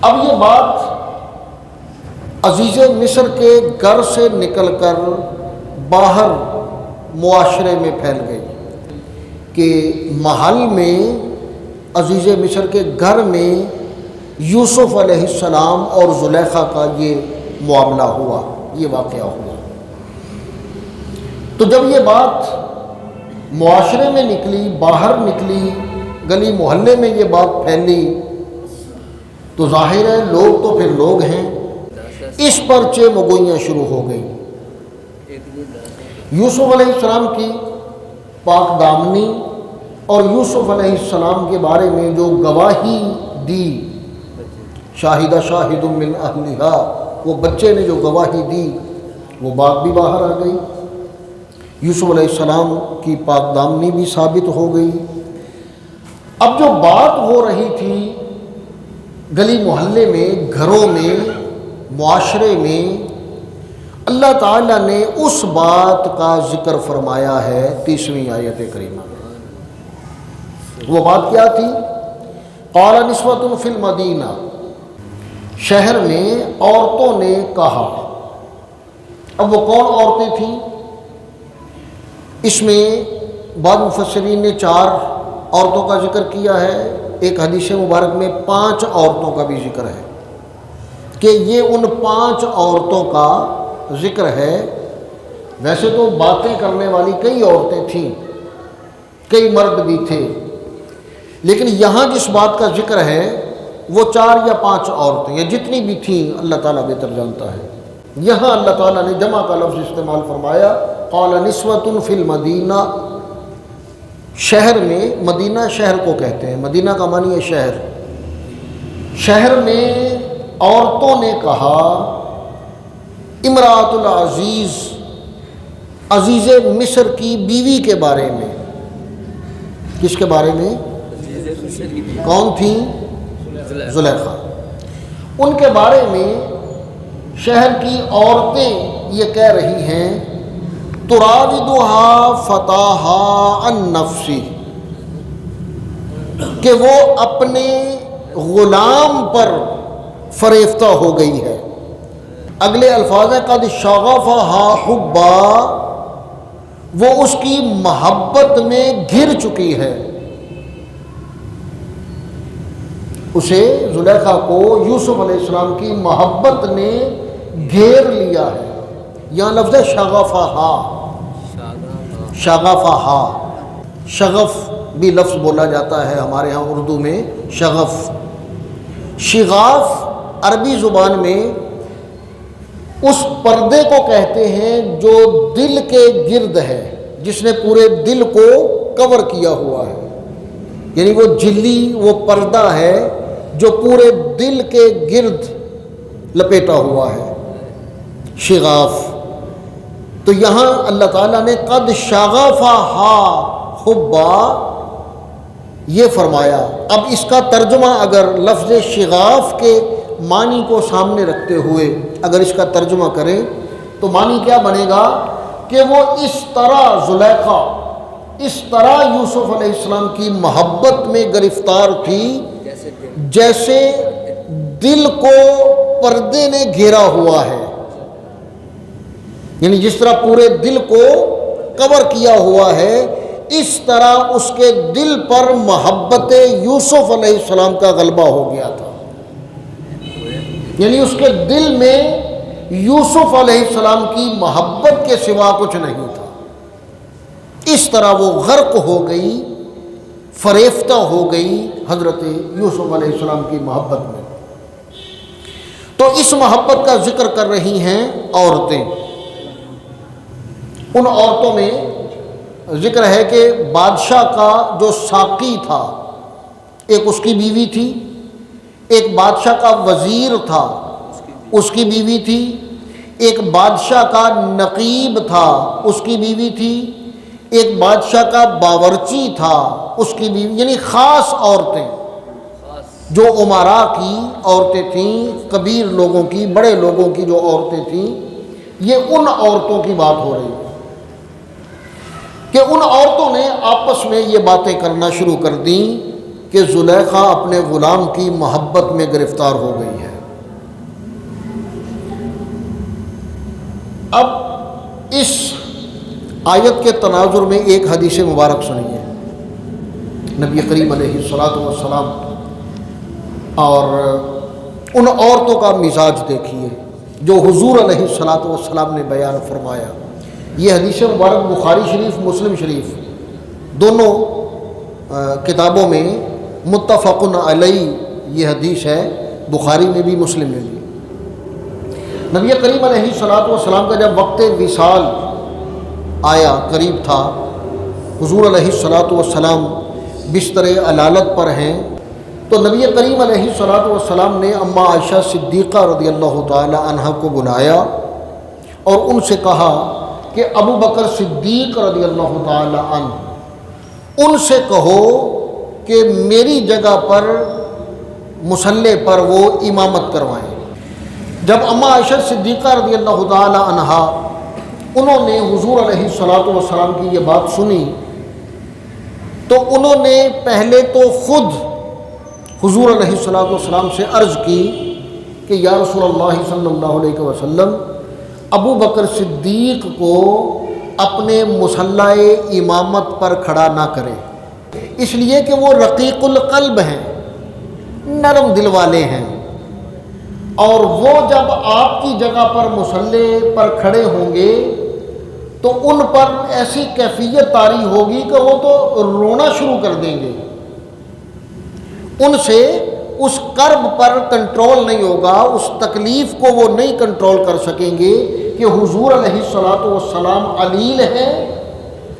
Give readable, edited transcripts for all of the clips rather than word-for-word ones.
اب یہ بات عزیز مصر کے گھر سے نکل کر باہر معاشرے میں پھیل گئی کہ محل میں عزیز مصر کے گھر میں یوسف علیہ السلام اور زلیخا کا یہ معاملہ ہوا، یہ واقعہ ہوا۔ تو جب یہ بات معاشرے میں نکلی، باہر نکلی، گلی محلے میں یہ بات پھیلی، تو ظاہر ہے لوگ تو پھر لوگ ہیں، اس پر چمگوئیاں شروع ہو گئیں۔ یوسف علیہ السلام کی پاک دامنی اور یوسف علیہ السلام کے بارے میں جو گواہی دی، شاہدہ شاہد من اہلہا، وہ بچے نے جو گواہی دی وہ بات بھی باہر آ گئی، یوسف علیہ السلام کی پاک دامنی بھی ثابت ہو گئی۔ اب جو بات ہو رہی تھی گلی محلے میں، گھروں میں، معاشرے میں، اللہ تعالیٰ نے اس بات کا ذکر فرمایا ہے 30ویں آیت کریمہ میں۔ وہ بات کیا تھی؟ قال نسوۃ فی المدینہ، شہر میں عورتوں نے کہا۔ اب وہ کون عورتیں تھیں؟ اس میں بعض مفسرین نے 4 عورتوں کا ذکر کیا ہے، ایک حدیث مبارک میں 5 عورتوں کا بھی ذکر ہے کہ یہ ان 5 عورتوں کا ذکر ہے۔ ویسے تو باتیں کرنے والی کئی عورتیں تھیں، کئی مرد بھی تھے، لیکن یہاں جس بات کا ذکر ہے وہ 4 یا 5 عورتیں، یا جتنی بھی تھیں اللہ تعالیٰ بہتر جانتا ہے۔ یہاں اللہ تعالیٰ نے جمع کا لفظ استعمال فرمایا، قال نسوۃ فی المدینہ، شہر میں، مدینہ شہر کو کہتے ہیں، مدینہ کا معنی ہے شہر۔ شہر میں عورتوں نے کہا، امراۃ العزیز، عزیز مصر کی بیوی کے بارے میں۔ کس کے بارے میں؟ کون تھی؟ زلیخا۔ ان کے بارے میں شہر کی عورتیں یہ کہہ رہی ہیں، تراودھا فتاہا عن نفسی، کہ وہ اپنے غلام پر فریفتہ ہو گئی ہے۔ اگلے الفاظ ہیں قد شغفہا حبا، وہ اس کی محبت میں گر چکی ہے، اسے زلیخا کو یوسف علیہ السلام کی محبت نے گھیر لیا ہے۔ یہاں لفظ ہے شغفہا، شغفہا، شغف بھی لفظ بولا جاتا ہے ہمارے ہاں اردو میں، شغف۔ شغاف عربی زبان میں اس پردے کو کہتے ہیں جو دل کے گرد ہے، جس نے پورے دل کو کور کیا ہوا ہے، یعنی وہ جھلی، وہ پردہ ہے جو پورے دل کے گرد لپیٹا ہوا ہے، شغاف۔ تو یہاں اللہ تعالیٰ نے قد شغفہا حبا یہ فرمایا۔ اب اس کا ترجمہ اگر لفظ شغاف کے معنی کو سامنے رکھتے ہوئے اگر اس کا ترجمہ کریں تو معنی کیا بنے گا کہ وہ اس طرح زلیخا، اس طرح یوسف علیہ السلام کی محبت میں گرفتار تھی جیسے دل کو پردے نے گھیرا ہوا ہے، یعنی جس طرح پورے دل کو کور کیا ہوا ہے، اس طرح اس کے دل پر محبت یوسف علیہ السلام کا غلبہ ہو گیا تھا، یعنی اس کے دل میں یوسف علیہ السلام کی محبت کے سوا کچھ نہیں تھا۔ اس طرح وہ غرق ہو گئی، فریفتہ ہو گئی حضرت یوسف علیہ السلام کی محبت میں۔ تو اس محبت کا ذکر کر رہی ہیں عورتیں۔ ان عورتوں میں ذکر ہے کہ بادشاہ کا جو ساقی تھا، ایک اس کی بیوی تھی، ایک بادشاہ کا وزیر تھا، اس کی بیوی تھی، ایک بادشاہ کا نقیب تھا، اس کی بیوی تھی، ایک بادشاہ کا باورچی تھا، اس کی بیوی، یعنی خاص عورتیں جو امراء کی عورتیں تھیں، کبیر لوگوں کی، بڑے لوگوں کی جو عورتیں تھیں، یہ ان عورتوں کی بات ہو رہی ہے کہ ان عورتوں نے آپس میں یہ باتیں کرنا شروع کر دیں کہ زلیخا اپنے غلام کی محبت میں گرفتار ہو گئی ہے۔ اب اس آیت کے تناظر میں ایک حدیث مبارک سنیے، نبی کریم علیہ الصلاۃ والسلام اور ان عورتوں کا مزاج دیکھیے جو حضور علیہ الصلاۃ والسلام نے بیان فرمایا۔ یہ حدیث مبارک بخاری شریف، مسلم شریف دونوں کتابوں میں متفق علیہ یہ حدیث ہے، بخاری میں بھی مسلم میں بھی۔ نبی کریم علیہ الصلاۃ والسلام کا جب وقت وصال آیا، قریب تھا، حضور علیہ الصلاۃ والسلام بستر علالت پر ہیں، تو نبی کریم علیہ الصلاۃ والسلام نے اماں عائشہ صدیقہ رضی اللہ تعالی عنہ کو بلایا اور ان سے کہا کہ ابو بکر صدیق رضی اللہ تعالی عنہ ان سے کہو کہ میری جگہ پر مصلی پر وہ امامت کروائیں۔ جب اماں عائشہ صدیقہ رضی اللہ تعالی عنہا انہوں نے حضور علیہ الصلاۃ والسلام کی یہ بات سنی تو انہوں نے پہلے تو خود حضور علیہ الصلاۃ والسلام سے عرض کی کہ یا رسول اللہ صلی اللہ علیہ وسلم، ابو بکر صدیق کو اپنے مصلی امامت پر کھڑا نہ کریں، اس لیے کہ وہ رقیق القلب ہیں، نرم دل والے ہیں، اور وہ جب آپ کی جگہ پر مصلی پر کھڑے ہوں گے تو ان پر ایسی کیفیت طاری ہوگی کہ وہ تو رونا شروع کر دیں گے، ان سے اس کرب پر کنٹرول نہیں ہوگا، اس تکلیف کو وہ نہیں کنٹرول کر سکیں گے کہ حضور علیہ الصلاۃ والسلام علیل ہیں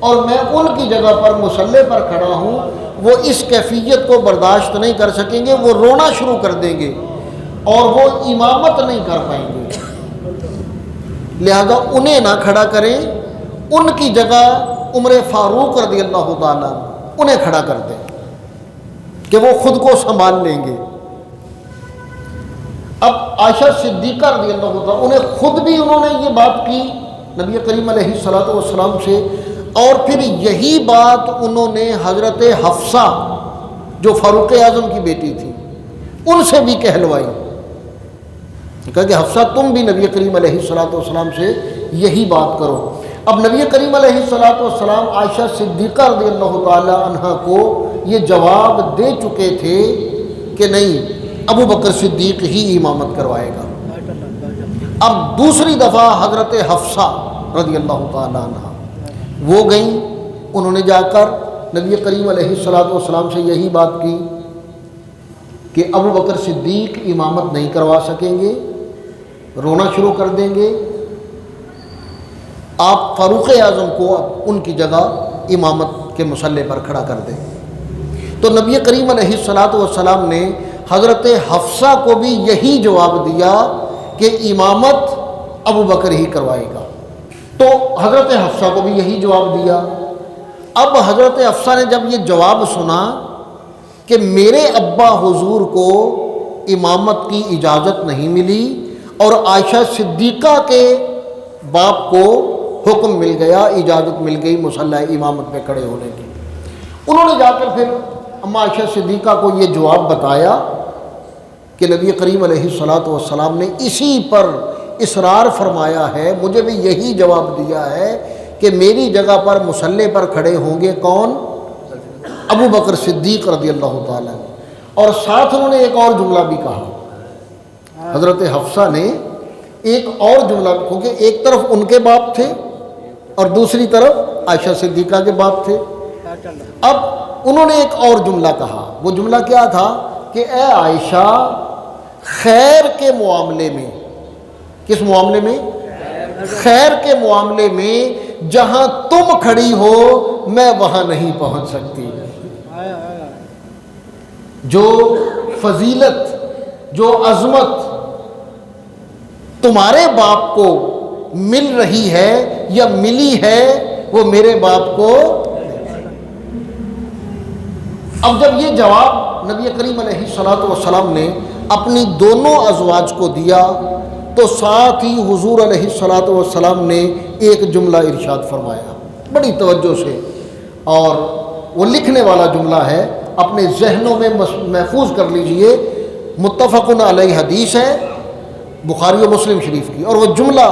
اور میں ان کی جگہ پر مصلی پر کھڑا ہوں، وہ اس کیفیت کو برداشت نہیں کر سکیں گے، وہ رونا شروع کر دیں گے اور وہ امامت نہیں کر پائیں گے، لہذا انہیں نہ کھڑا کریں، ان کی جگہ عمر فاروق رضی اللہ تعالیٰ انہیں کھڑا کر دیں کہ وہ خود کو سنبھال لیں گے۔ اب عائشہ صدیقہ رضی اللہ تعالیٰ انہیں خود بھی انہوں نے یہ بات کی نبی کریم علیہ الصلاۃ والسلام سے، اور پھر یہی بات انہوں نے حضرت حفصہ جو فاروق اعظم کی بیٹی تھی ان سے بھی کہلوائی، کہا کہ حفصہ تم بھی نبی کریم علیہ الصلاۃ والسلام سے یہی بات کرو۔ اب نبی کریم علیہ الصلاۃ والسلام عائشہ صدیقہ رضی اللہ تعالی عنہ کو یہ جواب دے چکے تھے کہ نہیں، ابو بکر صدیق ہی امامت کروائے گا۔ اب دوسری دفعہ حضرت حفصہ رضی اللہ تعالی عنہ وہ گئیں، انہوں نے جا کر نبی کریم علیہ الصلاۃ والسلام سے یہی بات کی کہ ابو بکر صدیق امامت نہیں کروا سکیں گے، رونا شروع کر دیں گے، آپ فاروق اعظم کو ان کی جگہ امامت کے مصلی پر کھڑا کر دیں۔ تو نبی کریم علیہ الصلاۃ والسلام نے حضرت حفصہ کو بھی یہی جواب دیا کہ امامت ابو بکر ہی کروائے گا، تو حضرت حفصہ کو بھی یہی جواب دیا۔ اب حضرت حفصہ نے جب یہ جواب سنا کہ میرے ابا حضور کو امامت کی اجازت نہیں ملی اور عائشہ صدیقہ کے باپ کو حکم مل گیا، اجازت مل گئی مصلی امامت پہ کھڑے ہونے کی، انہوں نے جا کر پھر اماں عائشہ صدیقہ کو یہ جواب بتایا کہ نبی کریم علیہ الصلاۃ والسلام نے اسی پر اصرار فرمایا ہے، مجھے بھی یہی جواب دیا ہے کہ میری جگہ پر مصلی پر کھڑے ہوں گے کون؟ ابو بکر صدیق رضی اللہ تعالیٰ، اور ساتھ انہوں نے ایک اور جملہ بھی کہا، حضرت حفصہ نے ایک اور جملہ، کیونکہ ایک طرف ان کے باپ تھے اور دوسری طرف عائشہ صدیقہ کے باپ تھے، اب انہوں نے ایک اور جملہ کہا، وہ جملہ کیا تھا کہ اے عائشہ، خیر کے معاملے میں، کس معاملے میں؟ خیر کے معاملے میں جہاں تم کھڑی ہو میں وہاں نہیں پہنچ سکتی، جو فضیلت، جو عظمت تمہارے باپ کو مل رہی ہے یا ملی ہے وہ میرے باپ کو۔ اب جب یہ جواب نبی کریم علیہ الصلاۃ والسلام نے اپنی دونوں ازواج کو دیا تو ساتھ ہی حضور علیہ الصلاۃ والسلام نے ایک جملہ ارشاد فرمایا بڑی توجہ سے، اور وہ لکھنے والا جملہ ہے، اپنے ذہنوں میں محفوظ کر لیجئے، متفق علیہ حدیث ہے بخاری و مسلم شریف کی، اور وہ جملہ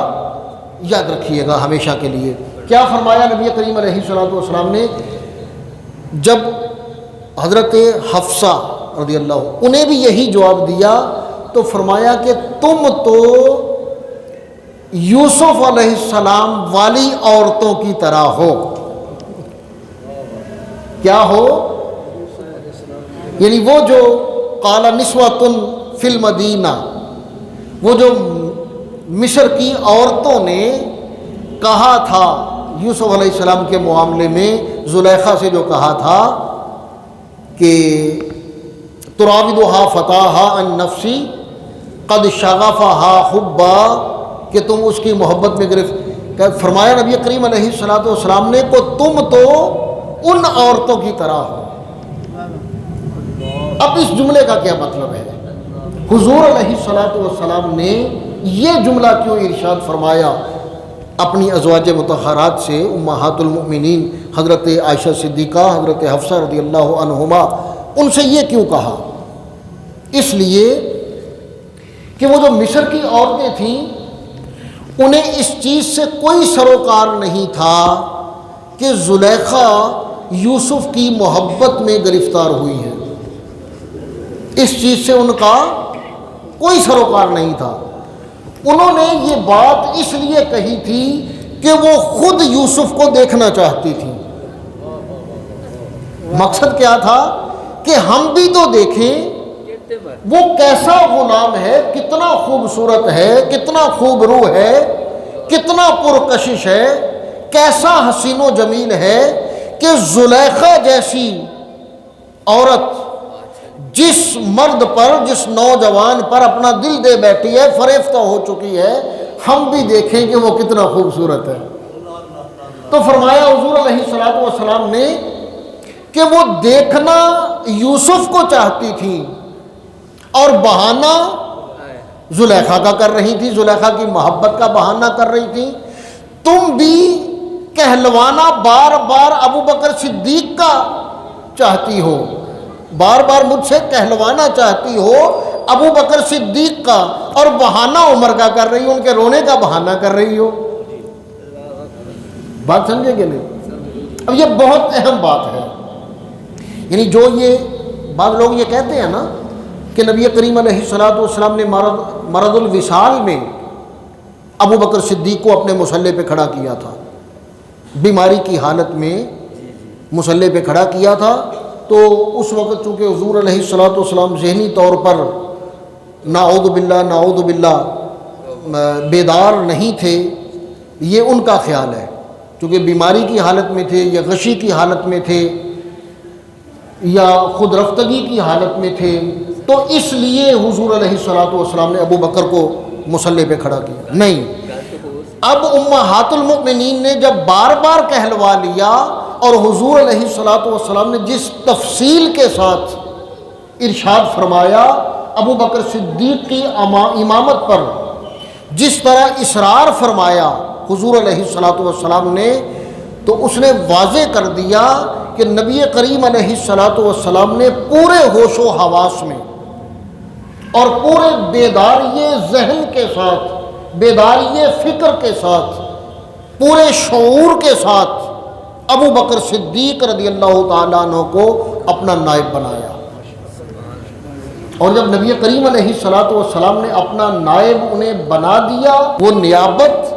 یاد رکھیے گا ہمیشہ کے لیے۔ کیا فرمایا نبی کریم علیہ الصلوۃ والسلام نے جب حضرت حفصہ رضی اللہ انہیں بھی یہی جواب دیا تو فرمایا کہ تم تو یوسف علیہ السلام والی عورتوں کی طرح ہو۔ کیا ہو؟ یعنی وہ جو قال نسوۃ فی المدینہ، وہ جو مصر کی عورتوں نے کہا تھا یوسف علیہ السلام کے معاملے میں، زلیخا سے جو کہا تھا کہ تراودھا فتاہا عن نفسی قد شغفہا حبا، کہ تم اس کی محبت میں گرفت، فرمایا نبی کریم علیہ الصلوۃ والسلام نے کو تم تو ان عورتوں کی طرح ہو۔ اب اس جملے کا کیا مطلب ہے؟ حضور علیہ الصلوۃ والسلام نے یہ جملہ کیوں ارشاد فرمایا اپنی ازواج مطہرات سے، امہات المؤمنین حضرت عائشہ صدیقہ، حضرت حفصہ رضی اللہ عنہما، ان سے یہ کیوں کہا؟ اس لیے کہ وہ جو مصر کی عورتیں تھیں انہیں اس چیز سے کوئی سروکار نہیں تھا کہ زلیخا یوسف کی محبت میں گرفتار ہوئی ہے، اس چیز سے ان کا کوئی سروکار نہیں تھا۔ انہوں نے یہ بات اس لیے کہی تھی کہ وہ خود یوسف کو دیکھنا چاہتی تھی۔ مقصد کیا تھا کہ ہم بھی تو دیکھیں وہ کیسا غلام ہے، کتنا خوبصورت ہے، کتنا خوب روح ہے، کتنا پرکشش ہے، کیسا حسین و جمیل ہے کہ زلیخا جیسی عورت جس مرد پر، جس نوجوان پر اپنا دل دے بیٹھی ہے، فریفتہ ہو چکی ہے، ہم بھی دیکھیں کہ وہ کتنا خوبصورت ہے۔ تو فرمایا حضور علیہ الصلوۃ والسلام نے کہ وہ دیکھنا یوسف کو چاہتی تھی اور بہانہ زلیخا کا کر رہی تھی، زلیخا کی محبت کا بہانہ کر رہی تھی۔ تم بھی کہلوانا بار بار ابو بکر صدیق کا چاہتی ہو، بار بار مجھ سے کہلوانا چاہتی ہو ابو بکر صدیق کا، اور بہانہ عمر کا کر رہی ہو، ان کے رونے کا بہانہ کر رہی ہو۔ بات سمجھے کہ نہیں؟ اب یہ بہت اہم بات ہے، یعنی جو یہ بعض لوگ یہ کہتے ہیں نا کہ نبی کریم علیہ الصلوۃ والسلام نے مرض الوصال میں ابو بکر صدیق کو اپنے مصلی پہ کھڑا کیا تھا، بیماری کی حالت میں مصلی پہ کھڑا کیا تھا، تو اس وقت چونکہ حضور علیہ الصلوۃ والسلام ذہنی طور پر نعوذ باللہ بیدار نہیں تھے، یہ ان کا خیال ہے، چونکہ بیماری کی حالت میں تھے یا غشی کی حالت میں تھے یا خود رفتگی کی حالت میں تھے، تو اس لیے حضور علیہ الصلوۃ والسلام نے ابو بکر کو مصلی پہ کھڑا کیا۔ نہیں، اب امہات المؤمنین نے جب بار بار کہلوا لیا اور حضور علیہ الصلوۃ والسلام نے جس تفصیل کے ساتھ ارشاد فرمایا ابو بکر صدیق کی امامت پر، جس طرح اصرار فرمایا حضور علیہ الصلوۃ والسلام نے، تو اس نے واضح کر دیا کہ نبی کریم علیہ الصلوۃ والسلام نے پورے ہوش و حواس میں اور پورے بیداری ذہن کے ساتھ، بیداری فکر کے ساتھ، پورے شعور کے ساتھ ابو بکر صدیق رضی اللہ تعالیٰ عنہ کو اپنا نائب بنایا۔ اور جب نبی کریم علیہ الصلوۃ والسلام نے اپنا نائب انہیں بنا دیا، وہ نیابت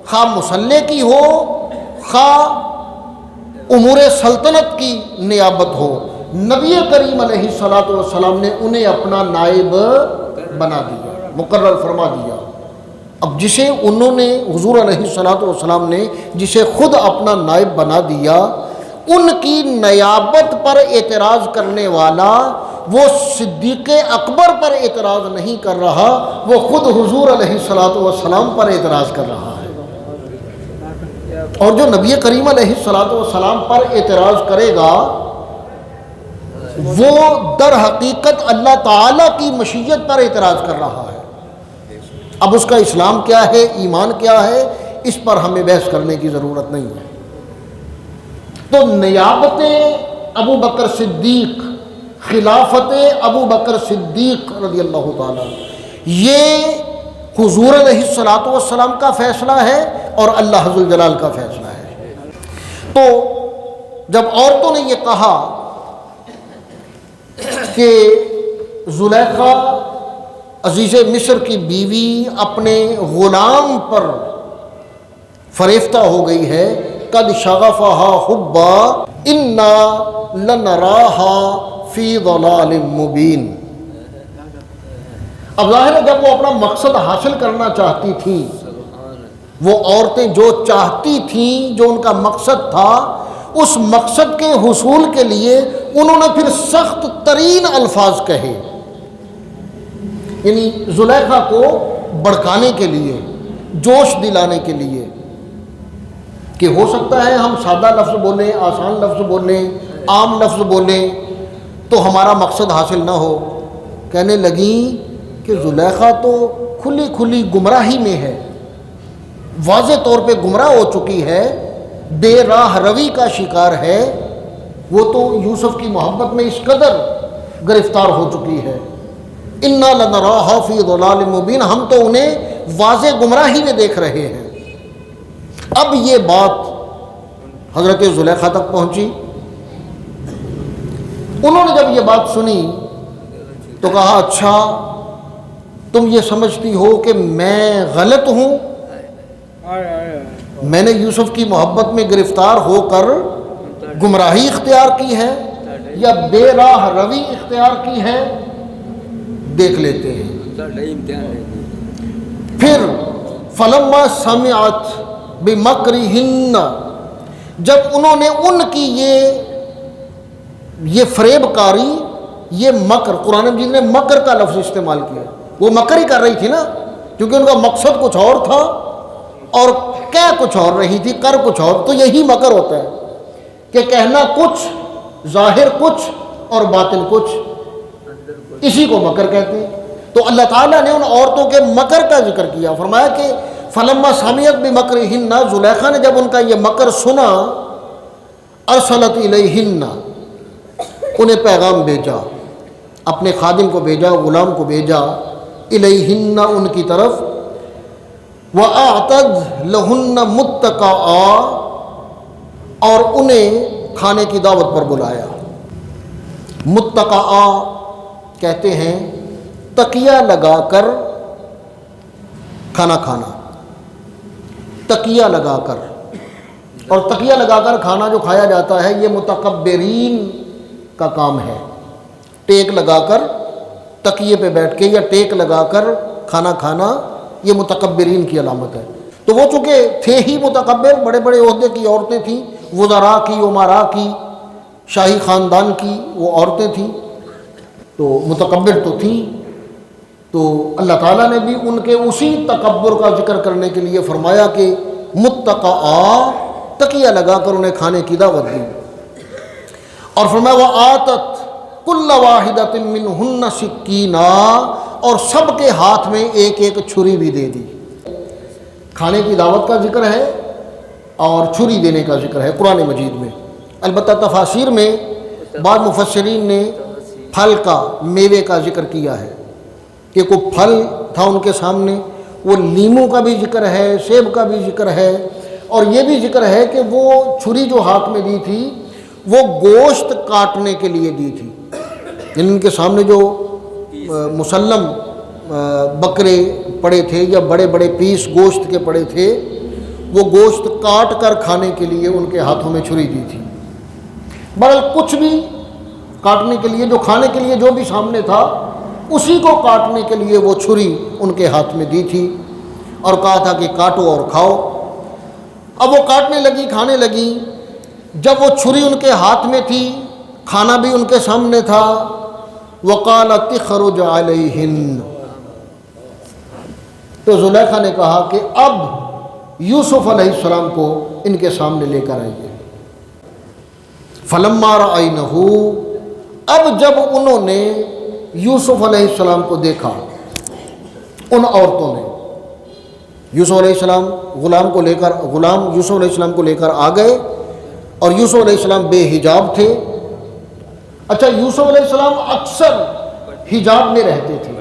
خواہ مصلی کی ہو، خواہ امور سلطنت کی نیابت ہو، نبی کریم علیہ الصلوۃ والسلام نے انہیں اپنا نائب بنا دیا، مقرر فرما دیا۔ اب جسے انہوں نے، حضور علیہ الصلوۃ والسلام نے جسے خود اپنا نائب بنا دیا، ان کی نیابت پر اعتراض کرنے والا وہ صدیق اکبر پر اعتراض نہیں کر رہا، وہ خود حضور علیہ الصلوۃ والسلام پر اعتراض کر رہا ہے۔ اور جو نبی کریم علیہ الصلوۃ والسلام پر اعتراض کرے گا وہ در حقیقت اللہ تعالیٰ کی مشیت پر اعتراض کر رہا ہے۔ اب اس کا اسلام کیا ہے، ایمان کیا ہے، اس پر ہمیں بحث کرنے کی ضرورت نہیں ہے۔ تو نیابت ابو بکر صدیق خلافت ابو بکر صدیق رضی اللہ تعالیٰ، یہ حضور علیہ الصلوۃ والسلام کا فیصلہ ہے اور اللہ ذوالجلال کا فیصلہ ہے۔ تو جب عورتوں نے یہ کہا کہ زلیخا عزیز مصر کی بیوی اپنے غلام پر فریفتہ ہو گئی ہے، قد شغفہا حبا انا لنراہا فی ضلال مبین، اب ظاہر ہے جب وہ اپنا مقصد حاصل کرنا چاہتی تھیں، وہ عورتیں جو چاہتی تھیں، جو ان کا مقصد تھا، اس مقصد کے حصول کے لیے انہوں نے پھر سخت ترین الفاظ کہے، یعنی زلیخا کو بڑکانے کے لیے، جوش دلانے کے لیے، کہ ہو سکتا ہے ہم سادہ لفظ بولیں، آسان لفظ بولیں، عام لفظ بولیں تو ہمارا مقصد حاصل نہ ہو۔ کہنے لگیں کہ زلیخا تو کھلی کھلی گمراہی میں ہے، واضح طور پہ گمراہ ہو چکی ہے، بے راہ روی کا شکار ہے، وہ تو یوسف کی محبت میں اس قدر گرفتار ہو چکی ہے، انا لنراہا فی ضلال مبین، ہم تو انہیں واضح گمراہی میں دیکھ رہے ہیں۔ اب یہ بات حضرت زلیخا تک پہنچی، انہوں نے جب یہ بات سنی تو کہا اچھا تم یہ سمجھتی ہو کہ میں غلط ہوں، میں نے یوسف کی محبت میں گرفتار ہو کر گمراہی اختیار کی ہے یا بے راہ روی اختیار کی ہے، دیکھ لیتے ہیں۔ پھر فلما سمعت بمکرہن، جب انہوں نے ان کی یہ فریب کاری، یہ مکر، قرآن مجید نے مکر کا لفظ استعمال کیا، وہ مکر ہی کر رہی تھی نا، کیونکہ ان کا مقصد کچھ اور تھا اور کہہ کچھ اور رہی تھی، کر کچھ اور، تو یہی مکر ہوتا ہے کہ کہنا کچھ، ظاہر کچھ اور باطن کچھ، اسی کو مکر کہتے ہیں۔ تو اللہ تعالیٰ نے ان عورتوں کے مکر کا ذکر کیا، فرمایا کہ فلما سمعت بمکرہن، زلیخا نے جب ان کا یہ مکر سنا، ارسلت الیہن، انہیں پیغام بھیجا، اپنے خادم کو بھیجا، غلام کو بھیجا، الیہن ان کی طرف، وَأَعْتَدْ لَهُنَّ مُتَّكَئًا، اور انہیں کھانے کی دعوت پر بلایا۔ متکئا کہتے ہیں تکیہ لگا کر کھانا کھانا، تکیہ لگا کر، اور تکیہ لگا کر کھانا جو کھایا جاتا ہے یہ متکبرین کا کام ہے، ٹیک لگا کر تکیے پہ بیٹھ کے یا ٹیک لگا کر کھانا کھانا، یہ متکبرین کی علامت ہے۔ تو وہ چونکہ تھے ہی متکبر، بڑے بڑے عہدے کی عورتیں تھیں، وزراء کی، امراء کی، شاہی خاندان کی وہ عورتیں تھیں، تو متکبر تو تھیں۔ تو اللہ تعالیٰ نے بھی ان کے اسی تکبر کا ذکر کرنے کے لیے فرمایا کہ متکئا، تکیہ لگا کر انہیں کھانے کی دعوت دی، اور فرمایا وَآتَتْ كُلَّ وَاحِدَةٍ مِّنْهُنَّ سِكِّينًا، اور سب کے ہاتھ میں ایک ایک چھری بھی دے دی۔ کھانے کی دعوت کا ذکر ہے اور چھری دینے کا ذکر ہے قرآن مجید میں۔ البتہ تفاسیر میں بعض مفسرین نے پھل کا، میوے کا ذکر کیا ہے کہ کوئی پھل تھا ان کے سامنے، وہ لیموں کا بھی ذکر ہے، سیب کا بھی ذکر ہے، اور یہ بھی ذکر ہے کہ وہ چھری جو ہاتھ میں دی تھی وہ گوشت کاٹنے کے لیے دی تھی، ان کے سامنے جو مسلم بکرے پڑے تھے یا بڑے بڑے پیس گوشت کے پڑے تھے، وہ گوشت کاٹ کر کھانے کے لیے ان کے ہاتھوں میں چھری دی تھی۔ بہرحال کچھ بھی کاٹنے کے لیے، جو کھانے کے لیے جو بھی سامنے تھا اسی کو کاٹنے کے لیے وہ چھری ان کے ہاتھ میں دی تھی، اور کہا تھا کہ کاٹو اور کھاؤ۔ اب وہ کاٹنے لگی، کھانے لگی، جب وہ چھری ان کے ہاتھ میں تھی، کھانا بھی ان کے سامنے تھا، وَقَالَتِ اخْرُجْ عَلَيْهِنَّ، تو زلیخا نے کہا کہ اب یوسف علیہ السلام کو ان کے سامنے لے کر آئیے۔ فَلَمَّا رَأَيْنَهُ، اب جب انہوں نے یوسف علیہ السلام کو دیکھا، ان عورتوں نے، یوسف علیہ السلام غلام یوسف علیہ السلام کو لے کر آ گئے، اور یوسف علیہ السلام بے حجاب تھے، اچھا، یوسف علیہ السلام اکثر حجاب میں رہتے تھے،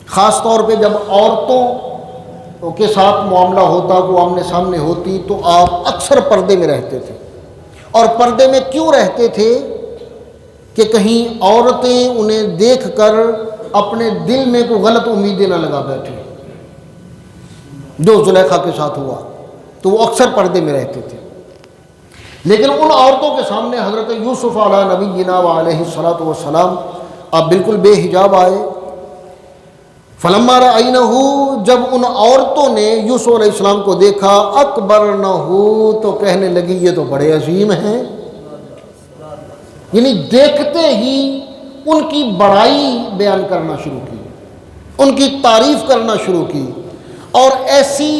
خاص طور پہ جب عورتوں کے ساتھ معاملہ ہوتا، وہ آمنے سامنے ہوتی، تو آپ اکثر پردے میں رہتے تھے۔ اور پردے میں کیوں رہتے تھے؟ کہ کہیں عورتیں انہیں دیکھ کر اپنے دل میں کوئی غلط امیدیں نہ لگا بیٹھے، جو زلیخا کے ساتھ ہوا، تو وہ اکثر پردے میں رہتے تھے۔ لیکن ان عورتوں کے سامنے حضرت یوسف علیہ نبینا وعلیہ الصلاۃ والسلام آپ بالکل بے حجاب آئے۔ فلما رأینہ، جب ان عورتوں نے یوسف علیہ السلام کو دیکھا، اکبرنہ، تو کہنے لگی یہ تو بڑے عظیم ہیں، یعنی دیکھتے ہی ان کی بڑائی بیان کرنا شروع کی، ان کی تعریف کرنا شروع کی، اور ایسی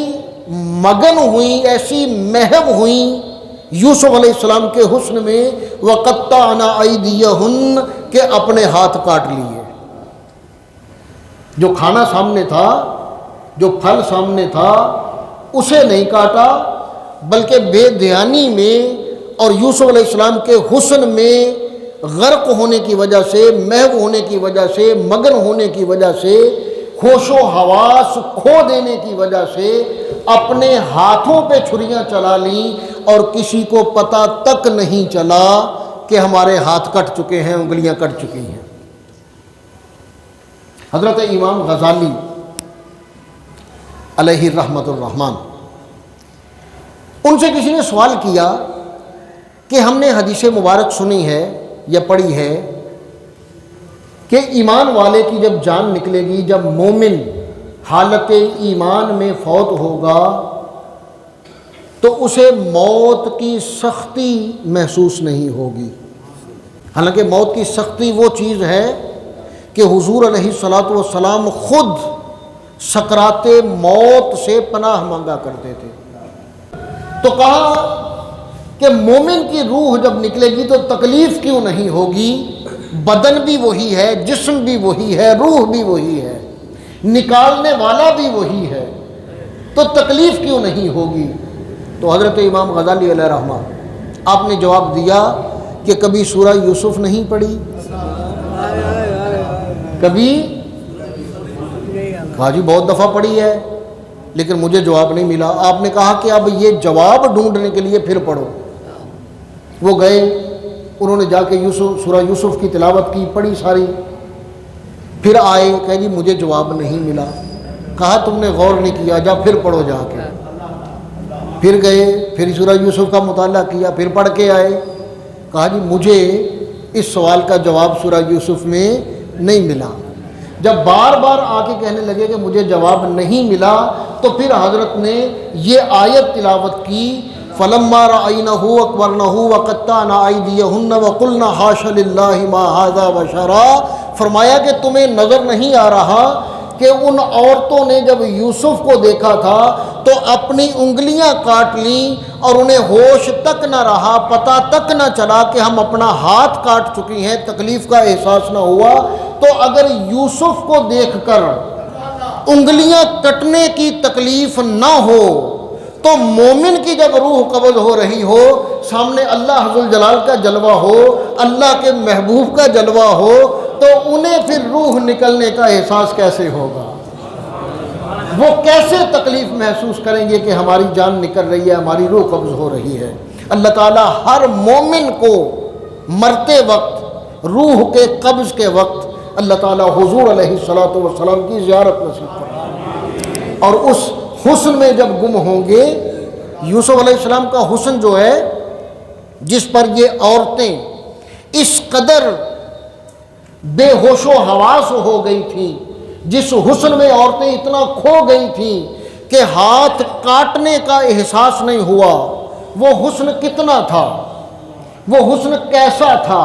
مگن ہوئیں، ایسی محو ہوئیں یوسف علیہ السلام کے حسن میں، وَقَطَّعْنَ أَيْدِيَهُنَّ، کہ اپنے ہاتھ کاٹ لیے۔ جو کھانا سامنے تھا، جو پھل سامنے تھا، اسے نہیں کاٹا، بلکہ بے دھیانی میں اور یوسف علیہ السلام کے حسن میں غرق ہونے کی وجہ سے، محو ہونے کی وجہ سے، مگن ہونے کی وجہ سے، ہوش و حواس کھو دینے کی وجہ سے اپنے ہاتھوں پہ چھریاں چلا لیں، اور کسی کو پتہ تک نہیں چلا کہ ہمارے ہاتھ کٹ چکے ہیں، انگلیاں کٹ چکی ہیں۔ حضرت امام غزالی علیہ رحمت الرحمن، ان سے کسی نے سوال کیا کہ ہم نے حدیث مبارک سنی ہے یا پڑھی ہے کہ ایمان والے کی جب جان نکلے گی، جب مومن حالت ایمان میں فوت ہوگا تو اسے موت کی سختی محسوس نہیں ہوگی۔ حالانکہ موت کی سختی وہ چیز ہے کہ حضور علیہ الصلاۃ والسلام خود سکرات موت سے پناہ مانگا کرتے تھے۔ تو کہا کہ مومن کی روح جب نکلے گی تو تکلیف کیوں نہیں ہوگی؟ بدن بھی وہی ہے، جسم بھی وہی ہے، روح بھی وہی ہے، نکالنے والا بھی وہی ہے، تو تکلیف کیوں نہیں ہوگی؟ تو حضرت امام غزالی علیہ رحمہ آپ نے جواب دیا کہ کبھی سورہ یوسف نہیں پڑھی؟ کبھی؟ کہا جی بہت دفعہ پڑھی ہے، لیکن مجھے جواب نہیں ملا۔ آپ نے کہا کہ اب یہ جواب ڈھونڈنے کے لیے پھر پڑھو۔ وہ گئے، انہوں نے جا کے سورہ یوسف کی تلاوت کی، پڑھی ساری، پھر آئے، کہا جی مجھے جواب نہیں ملا۔ کہا تم نے غور نہیں کیا، جا پھر پڑھو جا کے۔ پھر گئے، پھر سورہ یوسف کا مطالعہ کیا، پھر پڑھ کے آئے۔ کہا جی مجھے اس سوال کا جواب سورہ یوسف میں نہیں ملا۔ جب بار بار آ کے کہنے لگے کہ مجھے جواب نہیں ملا، تو پھر حضرت نے یہ آیت تلاوت کی، فَلَمَّا رَأَيْنَهُ أَكْبَرْنَهُ وَقَطَّعْنَ أَيْدِيَهُنَّ وَقُلْنَ حَاشَ لِلَّهِ مَا هَذَا بَشَرًا۔ فرمایا کہ تمہیں نظر نہیں آ رہا کہ ان عورتوں نے جب یوسف کو دیکھا تھا تو اپنی انگلیاں کاٹ لیں، اور انہیں ہوش تک نہ رہا، پتہ تک نہ چلا کہ ہم اپنا ہاتھ کاٹ چکی ہیں، تکلیف کا احساس نہ ہوا۔ تو اگر یوسف کو دیکھ کر انگلیاں کٹنے کی تکلیف نہ ہو، تو مومن کی جب روح قبض ہو رہی ہو، سامنے اللہ ذوالجلال کا جلوہ ہو، اللہ کے محبوب کا جلوہ ہو، تو انہیں پھر روح نکلنے کا احساس کیسے ہوگا؟ وہ کیسے تکلیف محسوس کریں گے کہ ہماری جان نکل رہی ہے، ہماری روح قبض ہو رہی ہے؟ اللہ تعالیٰ ہر مومن کو مرتے وقت، روح کے قبض کے وقت، اللہ تعالیٰ حضور علیہ الصلاۃ والسلام کی زیارت نصیب فرمائے۔ اور اس حسن میں جب گم ہوں گے، یوسف علیہ السلام کا حسن جو ہے، جس پر یہ عورتیں اس قدر بے ہوش و حواس ہو گئی تھیں، جس حسن میں عورتیں اتنا کھو گئی تھیں کہ ہاتھ کاٹنے کا احساس نہیں ہوا، وہ حسن کتنا تھا، وہ حسن کیسا تھا؟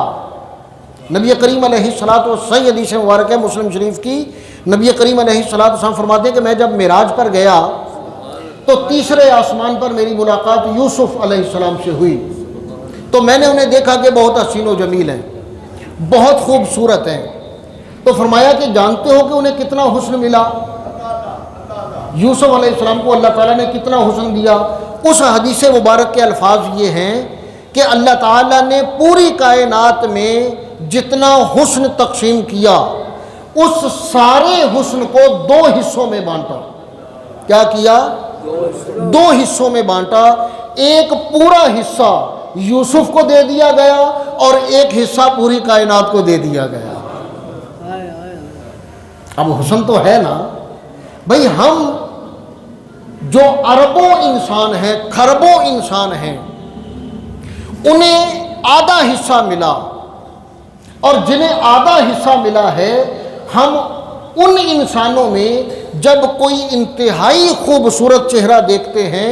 نبی کریم علیہ الصلاۃ والسلام، صحیح حدیث مبارک ہے مسلم شریف کی، نبی کریم علیہ الصلاۃ والسلام فرماتے ہیں کہ میں جب معراج پر گیا تو تیسرے آسمان پر میری ملاقات یوسف علیہ السلام سے ہوئی، تو میں نے انہیں دیکھا کہ بہت حسین و جمیل ہیں، بہت خوبصورت ہیں۔ تو فرمایا کہ جانتے ہو کہ انہیں کتنا حسن ملا؟ یوسف علیہ السلام کو اللہ تعالیٰ نے کتنا حسن دیا؟ اس حدیث مبارک کے الفاظ یہ ہیں کہ اللہ تعالیٰ نے پوری کائنات میں جتنا حسن تقسیم کیا اس سارے حسن کو دو حصوں میں بانٹا. کیا کیا؟ دو حصوں میں بانٹا. ایک پورا حصہ یوسف کو دے دیا گیا اور ایک حصہ پوری کائنات کو دے دیا گیا. اب حسن تو ہے نا بھئی. ہم جو اربوں انسان ہیں، کھربوں انسان ہیں، انہیں آدھا حصہ ملا، اور جنہیں آدھا حصہ ملا ہے، ہم ان انسانوں میں جب کوئی انتہائی خوبصورت چہرہ دیکھتے ہیں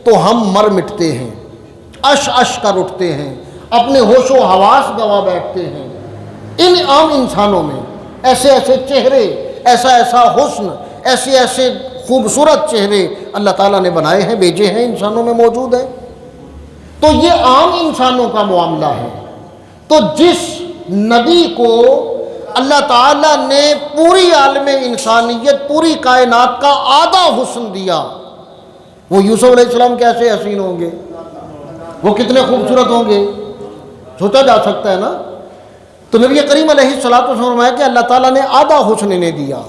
تو ہم مر مٹتے ہیں، اش اش کر اٹھتے ہیں، اپنے ہوش و حواس گوا بیٹھتے ہیں. ان عام انسانوں میں ایسے ایسے چہرے، ایسا ایسا حسن، ایسے ایسے خوبصورت چہرے اللہ تعالیٰ نے بنائے ہیں، بھیجے ہیں، انسانوں میں موجود ہیں. تو یہ عام انسانوں کا معاملہ ہے. تو جس نبی کو اللہ تعالیٰ نے پوری عالم انسانیت، پوری کائنات کا آدھا حسن دیا، وہ یوسف علیہ السلام کیسے حسین ہوں گے، وہ کتنے خوبصورت ہوں گے، سوچا جا سکتا ہے نا. تو نبی کریم علیہ الصلوۃ والسلام فرمایا کہ اللہ تعالیٰ نے آدھا حسن انہیں دیا.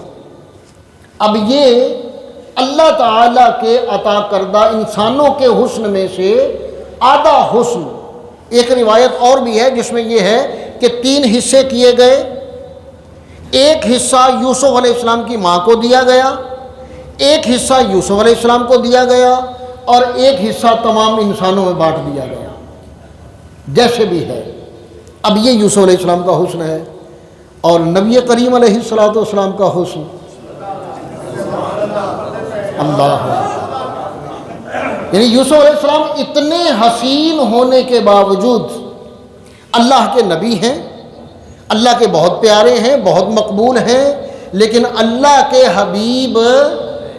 اب یہ اللہ تعالیٰ کے عطا کردہ انسانوں کے حسن میں سے آدھا حسن. ایک روایت اور بھی ہے جس میں یہ ہے کہ 3 حصے کیے گئے. ایک حصہ یوسف علیہ السلام کی ماں کو دیا گیا، ایک حصہ یوسف علیہ السلام کو دیا گیا، اور ایک حصہ تمام انسانوں میں بانٹ دیا گیا. جیسے بھی ہے. اب یہ یوسف علیہ السلام کا حسن ہے، اور نبی کریم علیہ الصلوۃ والسلام کا حسن. اللہ، یعنی یوسف علیہ السلام اتنے حسین ہونے کے باوجود اللہ کے نبی ہیں، اللہ کے بہت پیارے ہیں، بہت مقبول ہیں، لیکن اللہ کے حبیب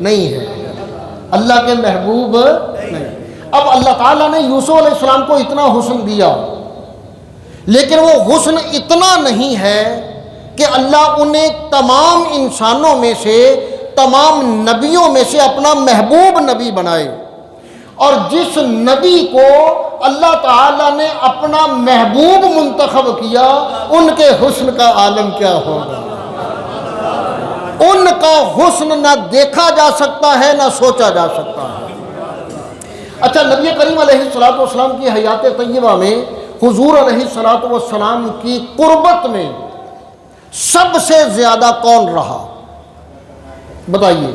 نہیں ہیں، اللہ کے محبوب نہیں. اب اللہ تعالیٰ نے یوسف علیہ السلام کو اتنا حسن دیا، لیکن وہ حسن اتنا نہیں ہے کہ اللہ انہیں تمام انسانوں میں سے، تمام نبیوں میں سے اپنا محبوب نبی بنائے. اور جس نبی کو اللہ تعالیٰ نے اپنا محبوب منتخب کیا، ان کے حسن کا عالم کیا ہوگا. ان کا حسن نہ دیکھا جا سکتا ہے، نہ سوچا جا سکتا ہے. اچھا، نبی کریم علیہ الصلوۃ والسلام کی حیات طیبہ میں حضور علیہ الصلوۃ والسلام کی قربت میں سب سے زیادہ کون رہا؟ بتائیے.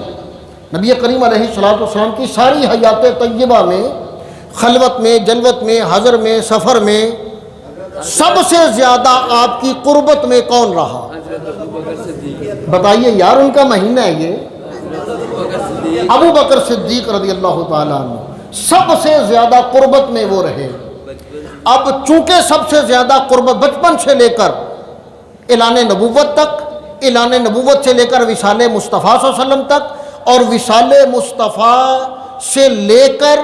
نبی کریم علیہ الصلوۃ والسلام کی ساری حیات طیبہ میں، خلوت میں، جلوت میں، حضر میں، سفر میں، سب سے زیادہ آپ کی قربت میں کون رہا؟ بتائیے یار، ان کا مہینہ ہے یہ. ابو بکر صدیق رضی اللہ تعالیٰ عنہ سب سے زیادہ قربت میں وہ رہے. اب چونکہ سب سے زیادہ قربت بچپن سے لے کر اعلان نبوت تک، اعلان نبوت سے لے کر وصال مصطفیٰ صلی اللہ علیہ وسلم تک، اور وصال مصطفیٰ سے لے کر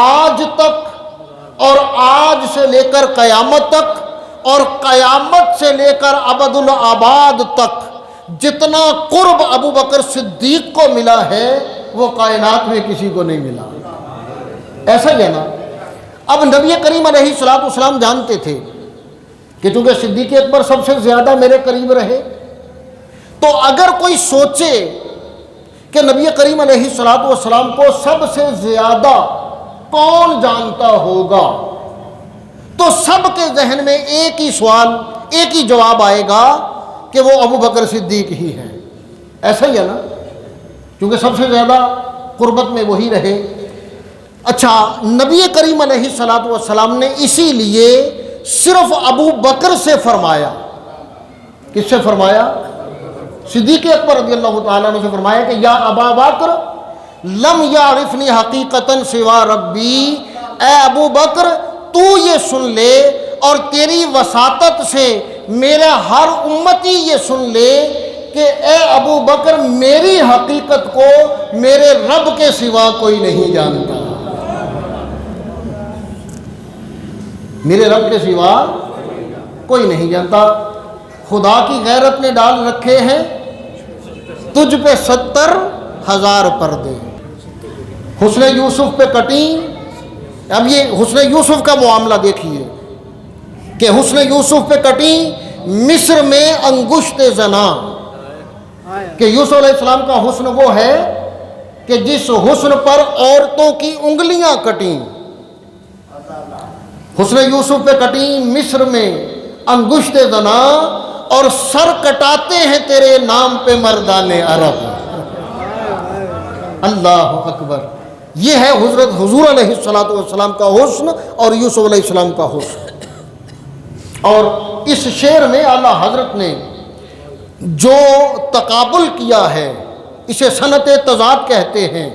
آج تک، اور آج سے لے کر قیامت تک، اور قیامت سے لے کر ابد الآباد تک جتنا قرب ابو بکر صدیق کو ملا ہے وہ کائنات میں کسی کو نہیں ملا. ایسا ہی ہے نا. اب نبی کریم علیہ الصلوۃ والسلام جانتے تھے کہ چونکہ صدیق اکبر سب سے زیادہ میرے قریب رہے، تو اگر کوئی سوچے کہ نبی کریم علیہ الصلوۃ والسلام کو سب سے زیادہ کون جانتا ہوگا، تو سب کے ذہن میں ایک ہی سوال، ایک ہی جواب آئے گا کہ وہ ابو بکر صدیق ہی ہیں. ایسا ہی ہے نا، کیونکہ سب سے زیادہ قربت میں وہی رہے. اچھا، نبی کریم علیہ الصلوۃ والسلام نے اسی لیے صرف ابو بکر سے فرمایا. کس سے فرمایا؟ صدیق اکبر رضی اللہ تعالیٰ عنہ سے فرمایا کہ یا ابا بکر لم یعرفنی حقیقتاً سوا ربی. اے ابو بکر، تو یہ سن لے اور تیری وساطت سے میرا ہر امتی یہ سن لے کہ اے ابو بکر، میری حقیقت کو میرے رب کے سوا کوئی نہیں جانتا. میرے رب کے سوا کوئی نہیں جانتا. خدا کی غیرت نے ڈال رکھے ہیں تجھ پہ 70,000 پردے. حسن یوسف پہ کٹیں اب یہ حسن یوسف کا معاملہ دیکھیے کہ حسن یوسف پہ کٹی مصر میں انگشت زنا، کہ یوسف علیہ السلام کا حسن وہ ہے کہ جس حسن پر عورتوں کی انگلیاں کٹیں. حسن یوسف پہ کٹی مصر میں انگشت زنا اور سر کٹاتے ہیں تیرے نام پہ مردان عرب. اللہ اکبر. یہ ہے حضور علیہ السلام کا حسن اور یوسف علیہ السلام کا حسن. اور اس شعر میں اعلیٰ حضرت نے جو تقابل کیا ہے اسے صنعت تضاد کہتے ہیں.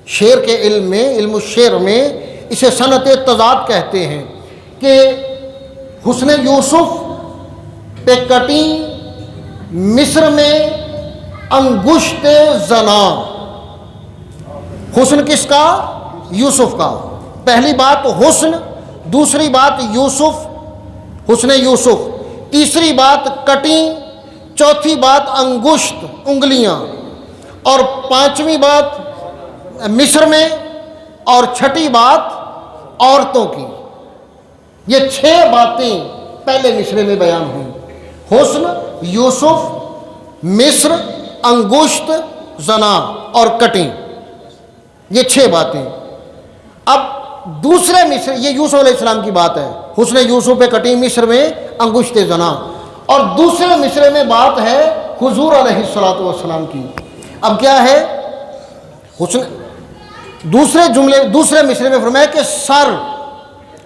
شعر کے علم میں، علم الشعر میں اسے صنعت تضاد کہتے ہیں کہ حسن یوسف پہ کٹی مصر میں انگشت زنا. حسن کس کا؟ یوسف کا. پہلی بات حسن، دوسری بات یوسف، حسن یوسف، تیسری بات کٹی، چوتھی بات انگشت انگلیاں، اور پانچویں بات مصر میں، اور چھٹی بات عورتوں کی. یہ 6 باتیں پہلے مصرے میں بیان ہوئیں. حسن، یوسف، مصر، انگشت زنا اور کٹیں، یہ 6 باتیں. اب دوسرے مصر، یہ یوسف علیہ السلام کی بات ہے، حسن یوسف پہ کٹی مصر میں انگشت زنا. اور دوسرے مصرے میں بات ہے حضور علیہ السلام کی. اب کیا ہے حسن؟ دوسرے مصرے میں فرمایا کہ سر،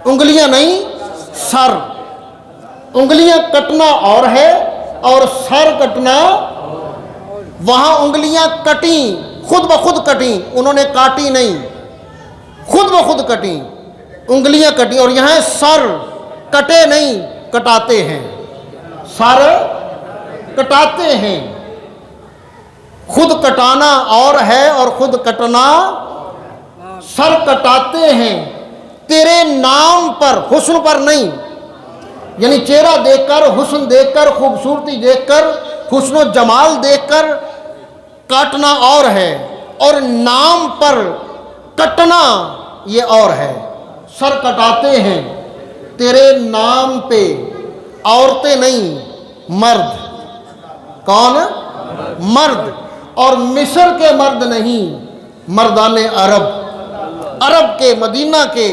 انگلیاں نہیں، سر. انگلیاں کٹنا اور ہے اور سر کٹنا. وہاں انگلیاں کٹیں، خود بخود کٹیں، انہوں نے کاٹی نہیں، خود بخود کٹیں، انگلیاں کٹیں. اور یہاں سر کٹے نہیں، کٹاتے ہیں. سر کٹاتے ہیں. خود کٹانا اور ہے اور خود کٹنا. سر کٹاتے ہیں تیرے نام پر، حسن پر نہیں. یعنی چہرہ دیکھ کر، حسن دیکھ کر، خوبصورتی دیکھ کر، حسن و جمال دیکھ کر کاٹنا اور ہے، اور نام پر کٹنا یہ اور ہے. سر کٹاتے ہیں تیرے نام پہ، عورتیں نہیں، مرد. کون؟ مرد. اور مصر کے مرد نہیں، مردان عرب، عرب کے، مدینہ کے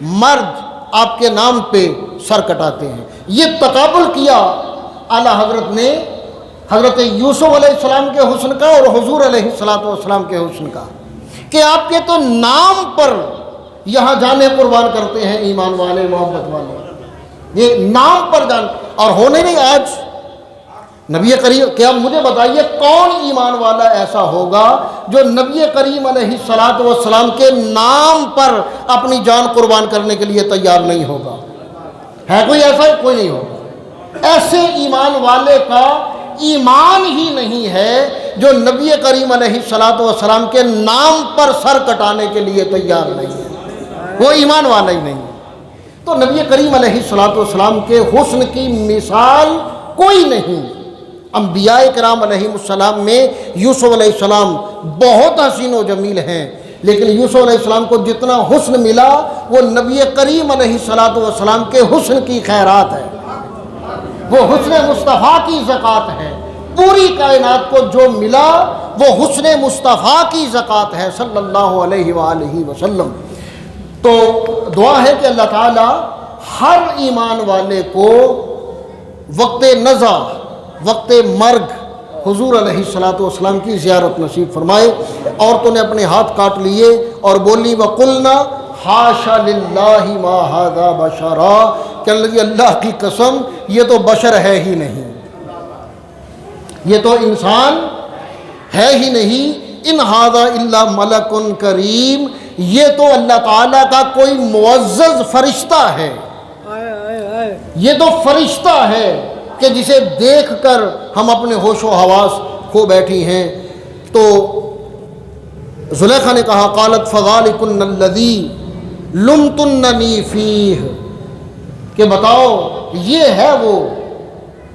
مرد آپ کے نام پہ سر کٹاتے ہیں. یہ تقابل کیا اعلیٰ حضرت نے حضرت یوسف علیہ السلام کے حسن کا اور حضور علیہ السلام کے حسن کا، کہ آپ کے تو نام پر یہاں جانے قربان کرتے ہیں ایمان والے، محبت والے. یہ نام پر جان، اور ہونے نہیں. آج نبی کریم، کیا مجھے بتائیے کون ایمان والا ایسا ہوگا جو نبی کریم علیہ السلام کے نام پر اپنی جان قربان کرنے کے لیے تیار نہیں ہوگا؟ ہے کوئی ایسا؟ کوئی نہیں ہوگا. ایسے ایمان والے کا ایمان ہی نہیں ہے جو نبی کریم علیہ السلام کے نام پر سر کٹانے کے لیے تیار نہیں ہے. وہ ایمان والا ہی نہیں. تو نبی کریم علیہ السلام کے حسن کی مثال کوئی نہیں. انبیاء کرام علیہ السلام میں یوسف علیہ السلام بہت حسین و جمیل ہیں، لیکن یوسف علیہ السلام کو جتنا حسن ملا وہ نبی کریم علیہ السلام کے حسن کی خیرات ہے. وہ حسن مصطفیٰ کی زکوٰۃ ہے. پوری کائنات کو جو ملا وہ حسن مصطفیٰ کی زکوٰۃ ہے صلی اللہ علیہ وآلہ وسلم. تو دعا ہے کہ اللہ تعالی ہر ایمان والے کو وقت نزع، وقت مرگ حضور علیہ السلام کی زیارت نصیب فرمائے. عورتوں نے اپنے ہاتھ کاٹ لیے اور بولی وَقُلْنَا حاشا للہ ما ھذا بشرا، کہ اللہ کی قسم یہ تو بشر ہے ہی نہیں، یہ تو انسان ہے ہی نہیں. ان ھذا الا ملک کریم، یہ تو اللہ تعالیٰ کا کوئی معزز فرشتہ ہے. یہ تو فرشتہ ہے کہ جسے دیکھ کر ہم اپنے ہوش و حواس کھو بیٹھی ہیں. تو زلیخا نے کہا قالت فذالکن الذی لمتننی فیہ، کہ بتاؤ یہ ہے وہ.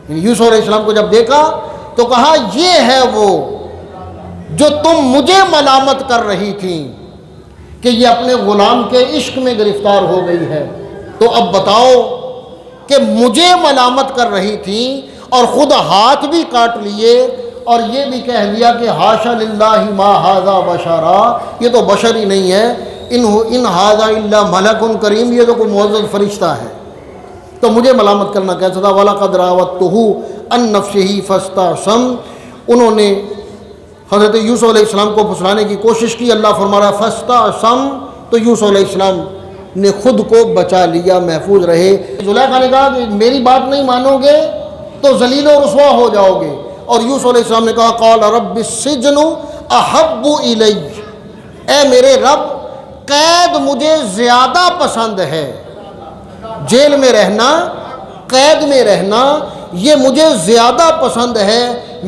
یوسف علیہ السلام کو جب دیکھا تو کہا یہ ہے وہ جو تم مجھے ملامت کر رہی تھیں، کہ یہ اپنے غلام کے عشق میں گرفتار ہو گئی ہے، تو اب بتاؤ کہ مجھے ملامت کر رہی تھی اور خود ہاتھ بھی کاٹ لیے اور یہ بھی کہہ دیا کہ حاشا للہ ما ھذا بشرا، یہ تو بشر ہی نہیں ہے، ان ھذا الا ملک کریم، یہ تو کوئی معزز فرشتہ ہے، تو مجھے ملامت کرنا کیسا تھا؟ وَلَقَدْ رَاوَدتُّهُ عَن نَفْسِهِ فَاسْتَعْصَمَ، انہوں نے حضرت یوسف علیہ السلام کو پھسلانے کی کوشش کی، اللہ فرما رہا ہے فَاسْتَعْصَمَ، تو یوسف علیہ السلام نے خود کو بچا لیا، محفوظ رہے۔ زلیخا نے کہا کہ میری بات نہیں مانو گے تو ذلیل و رسوا ہو جاؤ گے، اور یوسف علیہ السلام نے کہا قال رب السجن احب الی، اے میرے رب قید مجھے زیادہ پسند ہے، جیل میں رہنا، قید میں رہنا یہ مجھے زیادہ پسند ہے،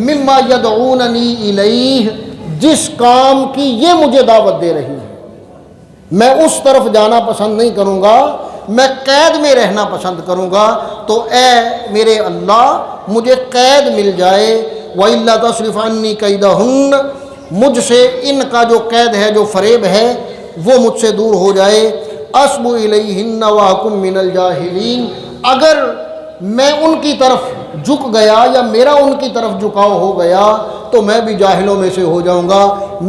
مما یدعوننی الیہ، جس کام کی یہ مجھے دعوت دے رہی ہے، میں اس طرف جانا پسند نہیں کروں گا، میں قید میں رہنا پسند کروں گا، تو اے میرے اللہ مجھے قید مل جائے، وَإِلَّا تَصْرِفْ عَنِّي كَيْدَهُنَّ، مجھ سے ان کا جو قید ہے، جو فریب ہے، وہ مجھ سے دور ہو جائے، أَصْبُ إِلَيْهِنَّ وَأَكُن مِّنَ الْجَاهِلِينَ، اگر میں ان کی طرف جھک گیا یا میرا ان کی طرف جھکاؤ ہو گیا تو میں بھی جاہلوں میں سے ہو جاؤں گا،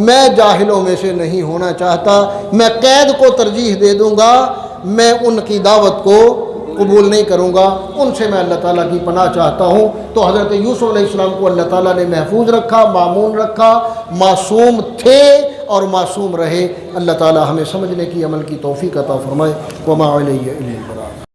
میں جاہلوں میں سے نہیں ہونا چاہتا، میں قید کو ترجیح دے دوں گا، میں ان کی دعوت کو قبول نہیں کروں گا، ان سے میں اللہ تعالیٰ کی پناہ چاہتا ہوں۔ تو حضرت یوسف علیہ السلام کو اللہ تعالیٰ نے محفوظ رکھا، معمون رکھا، معصوم تھے اور معصوم رہے۔ اللہ تعالیٰ ہمیں سمجھنے کی، عمل کی توفیق عطا فرمائے۔ وما علیہ الا البلاغ۔